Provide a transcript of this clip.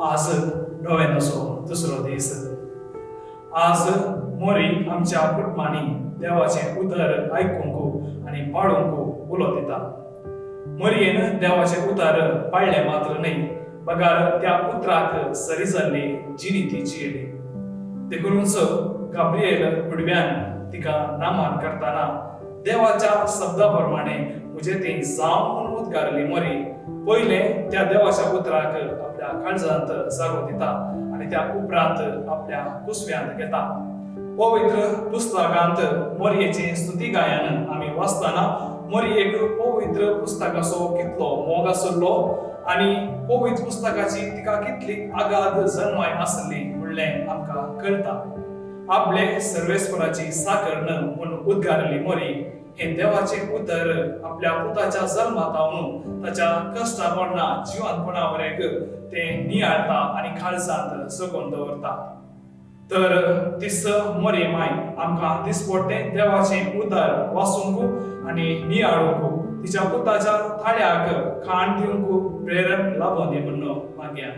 आज नव्याण्णवसो दुसरो दीस. आज मोरी आमच्या कुटुंबांनी देवाचे उतर आयकूंक आणि पाळूंक उलो दिता. मोरयेन देवाचे उतर पाळले मात्र नाही, बगार त्या उतराक सरी जाल्ली जिनितीची येली. देखूनच गाब्रिएल पुडव्यान तिका नामान करताना देवाच्या शब्दाप्रमाणे उजेती जावं म्हणून उद्गारली मोरी पहिले त्या देवाच्या उतराक आपल्या काळजांत जागो दिता आणि त्या उपरांत आपल्या कुसव्यांत घेता. पवित्र पुस्तकांत मोरयेचे स्तुती गायन आम्ही वाचताना मोरी एक पवित्र पुस्तकाचो कितलो मोग आसलो आणि पवित्र पुस्तकाची तिका कितली आगाध जन्माय आसली म्हणलें आमकां कळटा. आपले सर्वेस्पराची साकर्ण म्हणून उद्गारली मोरी हे देवाचे उतर आपल्या पुताच्या जन्मातावून ताच्या कष्टापणा जिवंतपणावरेक ते नियाळता आणि खालसांत जगोवन दवरता. तर तिस मोरे माय आमकां दिसपडटे देवाचे उतर वाचूंक आणि नियाळूंक तिच्या पुताच्या थाळ्याक खाण दिवंक प्रेरण लाभों दी म्हणून मागया.